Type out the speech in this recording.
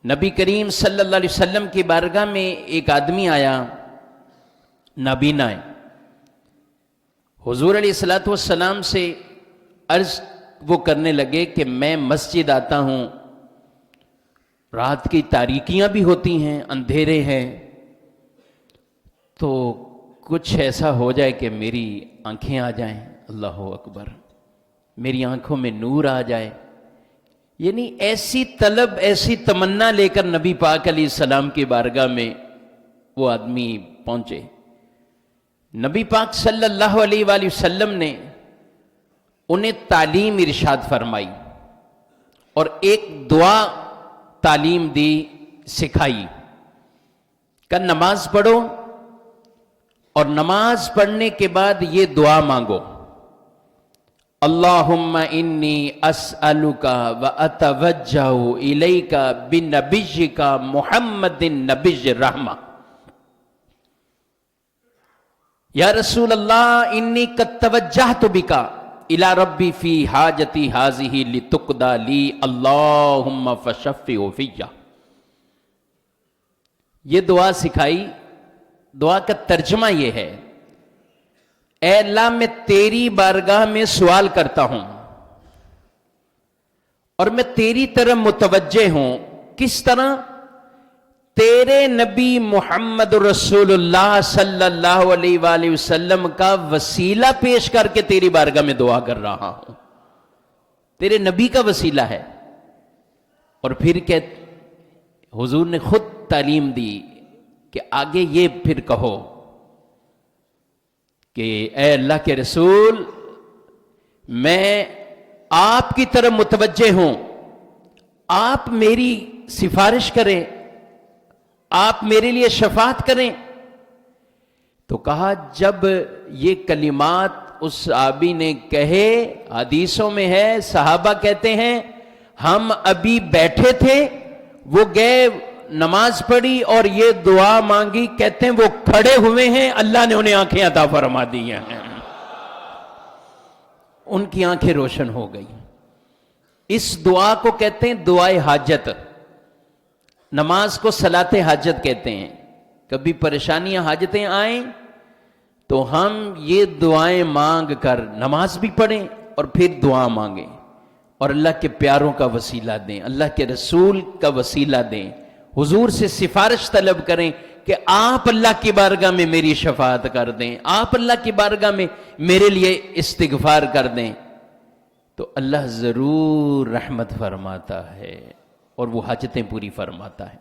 نبی کریم صلی اللہ علیہ وسلم کی بارگاہ میں ایک آدمی آیا، نابینا ہے۔ حضور علیہ الصلوۃ والسلام سے عرض وہ کرنے لگے کہ میں مسجد آتا ہوں، رات کی تاریکیاں بھی ہوتی ہیں، اندھیرے ہیں، تو کچھ ایسا ہو جائے کہ میری آنکھیں آ جائیں، اللہ اکبر، میری آنکھوں میں نور آ جائے۔ یعنی ایسی طلب، ایسی تمنا لے کر نبی پاک علیہ السلام کی بارگاہ میں وہ آدمی پہنچے۔ نبی پاک صلی اللہ علیہ وآلہ وسلم نے انہیں تعلیم ارشاد فرمائی اور ایک دعا تعلیم دی، سکھائی کہ نماز پڑھو اور نماز پڑھنے کے بعد یہ دعا مانگو، اللہم انی اسألک و اتوجہ الیک بنبیک محمد نبی الرحمہ، یا رسول اللہ انی قد توجہت بک الی ربی فی حاجتی ہذہ لتقضی لی اللہم فشفع فی۔ یہ دعا سکھائی۔ دعا کا ترجمہ یہ ہے، اے اللہ میں تیری بارگاہ میں سوال کرتا ہوں اور میں تیری طرف متوجہ ہوں۔ کس طرح؟ تیرے نبی محمد رسول اللہ صلی اللہ علیہ وآلہ وسلم کا وسیلہ پیش کر کے تیری بارگاہ میں دعا کر رہا ہوں، تیرے نبی کا وسیلہ ہے۔ اور پھر کہ حضور نے خود تعلیم دی کہ آگے یہ پھر کہو کہ اے اللہ کے رسول، میں آپ کی طرف متوجہ ہوں، آپ میری سفارش کریں، آپ میرے لیے شفاعت کریں۔ تو کہا جب یہ کلمات اس صحابی نے کہے، حدیثوں میں ہے، صحابہ کہتے ہیں ہم ابھی بیٹھے تھے، وہ گئے نماز پڑھی اور یہ دعا مانگی، کہتے ہیں وہ کھڑے ہوئے ہیں، اللہ نے انہیں آنکھیں عطا فرما دی ہیں، ان کی آنکھیں روشن ہو گئی۔ اس دعا کو کہتے ہیں دعائے حاجت، نماز کو صلاۃ حاجت کہتے ہیں۔ کبھی پریشانیاں، حاجتیں آئیں تو ہم یہ دعائیں مانگ کر نماز بھی پڑھیں اور پھر دعا مانگیں اور اللہ کے پیاروں کا وسیلہ دیں، اللہ کے رسول کا وسیلہ دیں، حضور سے سفارش طلب کریں کہ آپ اللہ کی بارگاہ میں میری شفاعت کر دیں، آپ اللہ کی بارگاہ میں میرے لیے استغفار کر دیں، تو اللہ ضرور رحمت فرماتا ہے اور وہ حاجتیں پوری فرماتا ہے۔